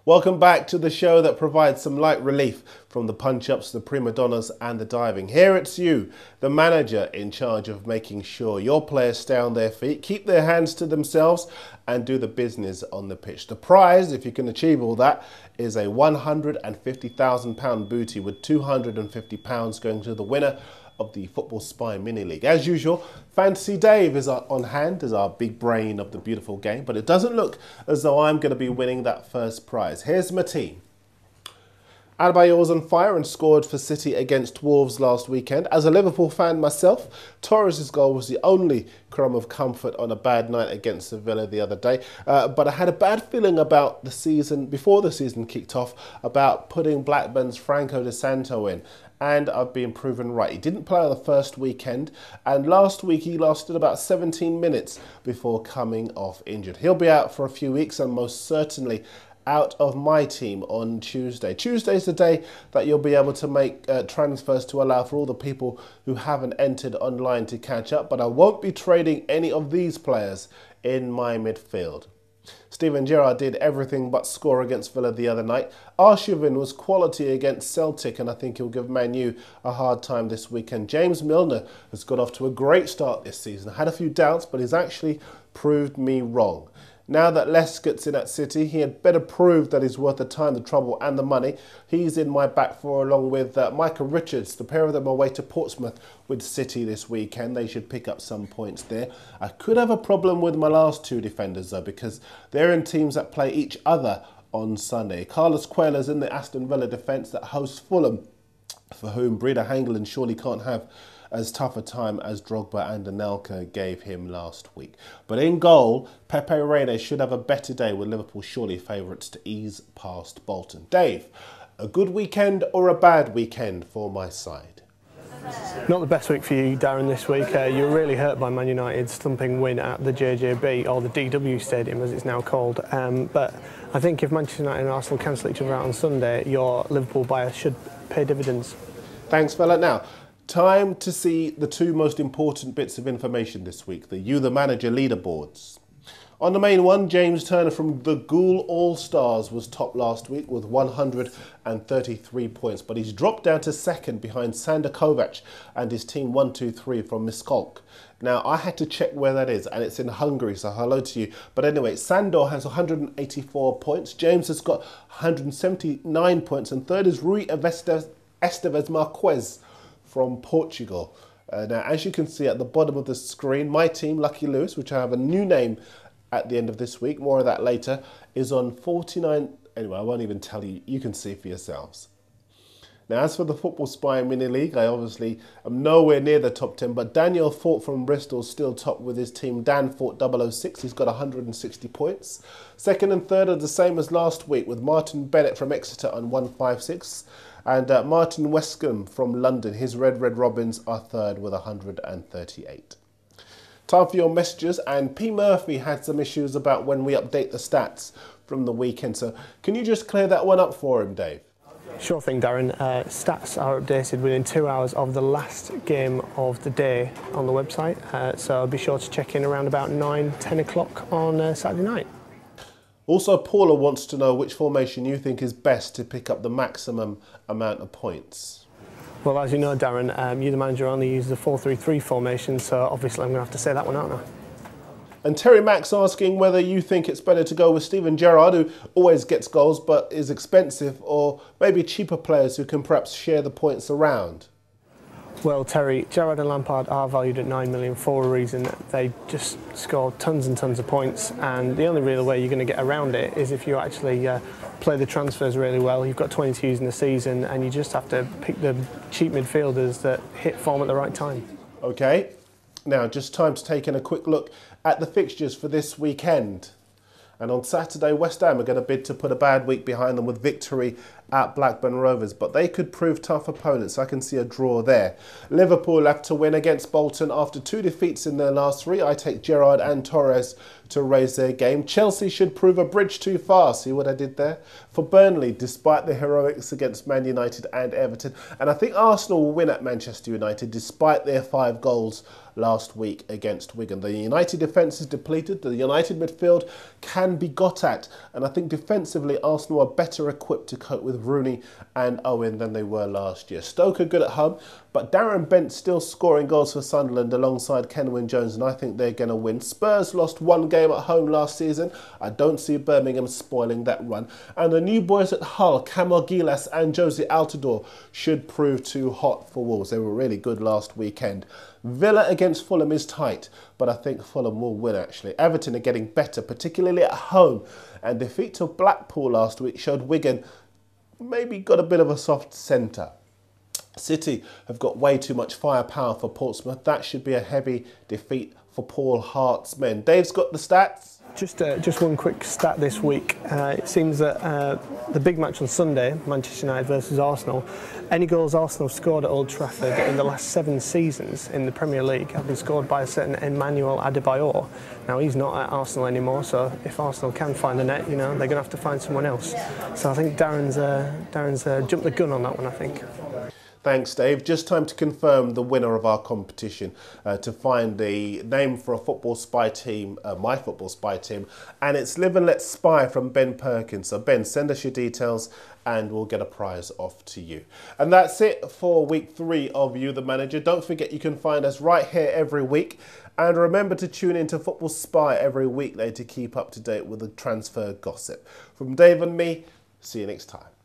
Welcome back to the show that provides some light relief from the punch-ups, the prima donnas and the diving. Here it's you, the manager, in charge of making sure your players stay on their feet, keep their hands to themselves and do the business on the pitch. The prize, if you can achieve all that, is a £150,000 booty with £250 going to the winner of the Football Spy Mini League. As usual, Fantasy Dave is on hand as our big brain of the beautiful game, but it doesn't look as though I'm going to be winning that first prize. Here's my team. Adebayor's on fire and scored for City against Wolves last weekend. As a Liverpool fan myself, Torres' goal was the only crumb of comfort on a bad night against Sevilla the other day. But I had a bad feeling about the season, before the season kicked off, about putting Blackburn's Franco De Santo in. And I've been proven right. He didn't play on the first weekend, and last week he lasted about 17 minutes before coming off injured. He'll be out for a few weeks and most certainly out of my team on Tuesday. Tuesday's the day that you'll be able to make transfers to allow for all the people who haven't entered online to catch up, but I won't be trading any of these players in my midfield. Steven Gerrard did everything but score against Villa the other night. Arshavin was quality against Celtic, and I think he'll give Man U a hard time this weekend. James Milner has got off to a great start this season. I had a few doubts, but he's actually proved me wrong. Now that Lescott's in at City, he had better prove that he's worth the time, the trouble and the money. He's in my back four along with Micah Richards. The pair of them are away to Portsmouth with City this weekend. They should pick up some points there. I could have a problem with my last two defenders though, because they're in teams that play each other on Sunday. Carlos Cuellar's in the Aston Villa defence that hosts Fulham, for whom Breda Hangeland surely can't have as tough a time as Drogba and Anelka gave him last week. But in goal, Pepe Reina should have a better day with Liverpool surely favourites to ease past Bolton. Dave, a good weekend or a bad weekend for my side? Not the best week for you, Darren, this week. You were really hurt by Man United's thumping win at the JJB, or the DW Stadium as it's now called. But I think if Manchester United and Arsenal cancel each other out on Sunday, your Liverpool bias should pay dividends. Thanks, fella. Now, time to see the two most important bits of information this week, the You the Manager leaderboards. On the main one, James Turner from the Ghoul All-Stars was top last week with 133 points, but he's dropped down to second behind Sander Kovac and his team 123 from Miskolc. Now, I had to check where that is, and it's in Hungary, so hello to you. But anyway, Sandor has 184 points, James has got 179 points, and third is Rui Estevez Marquez from Portugal. Now, as you can see at the bottom of the screen, my team, Lucky Lewis, which I have a new name at the end of this week, more of that later, is on 49. Anyway, I won't even tell you, you can see for yourselves. Now, as for the Football Spy Mini League, I obviously am nowhere near the top 10, but Daniel Fort from Bristol is still top with his team, Dan Fort 006. He's got 160 points. Second and third are the same as last week, with Martin Bennett from Exeter on 156. And Martin Westcombe from London, his Red Robins are third with 138. Time for your messages, and P. Murphy had some issues about when we update the stats from the weekend. So can you just clear that one up for him, Dave? Sure thing, Darren. Stats are updated within 2 hours of the last game of the day on the website. So be sure to check in around about 9-10 o'clock on Saturday night. Also, Paula wants to know which formation you think is best to pick up the maximum amount of points. Well, as you know, Darren, you the manager only uses the 4-3-3 formation, so obviously I'm going to have to say that one, aren't I? And Terry Mack's asking whether you think it's better to go with Steven Gerrard, who always gets goals but is expensive, or maybe cheaper players who can perhaps share the points around. Well, Terry, Gerrard and Lampard are valued at 9 million for a reason. They just score tons and tons of points, and the only real way you're going to get around it is if you actually play the transfers really well. You've got 22s in the season, and you just have to pick the cheap midfielders that hit form at the right time. Okay, now just time to take in a quick look at the fixtures for this weekend. And on Saturday, West Ham are going to bid to put a bad week behind them with victory at Blackburn Rovers, but they could prove tough opponents. I can see a draw there. Liverpool have to win against Bolton after 2 defeats in their last 3. I take Gerrard and Torres to raise their game. Chelsea should prove a bridge too far. See what I did there? For Burnley, despite the heroics against Man United and Everton. And I think Arsenal will win at Manchester United despite their 5 goals last week against Wigan. The United defence is depleted. The United midfield can be got at. And I think defensively, Arsenal are better equipped to cope with Rooney and Owen than they were last year. Stoke are good at home, but Darren Bent still scoring goals for Sunderland alongside Kenwyne Jones, and I think they're going to win. Spurs lost 1 game at home last season. I don't see Birmingham spoiling that run. And the new boys at Hull, Camille Gilas and Josie Altidore, should prove too hot for Wolves. They were really good last weekend. Villa against Fulham is tight, but I think Fulham will win actually. Everton are getting better, particularly at home, and defeat to Blackpool last week showed Wigan maybe got a bit of a soft centre. City have got way too much firepower for Portsmouth. That should be a heavy defeat for Paul Hart's men. Dave's got the stats. Just one quick stat this week. It seems that the big match on Sunday, Manchester United versus Arsenal, any goals Arsenal have scored at Old Trafford in the last 7 seasons in the Premier League have been scored by a certain Emmanuel Adebayor. Now, he's not at Arsenal anymore, so if Arsenal can find the net, they're going to have to find someone else. So I think Darren's jumped the gun on that one, I think. Thanks, Dave. Just time to confirm the winner of our competition, to find the name for a Football Spy team, my Football Spy team, and it's Live and Let Spy from Ben Perkins. So Ben, send us your details and we'll get a prize off to you. And that's it for week 3 of You the Manager. Don't forget you can find us right here every week. And remember to tune into Football Spy every weekday to keep up to date with the transfer gossip. From Dave and me, see you next time.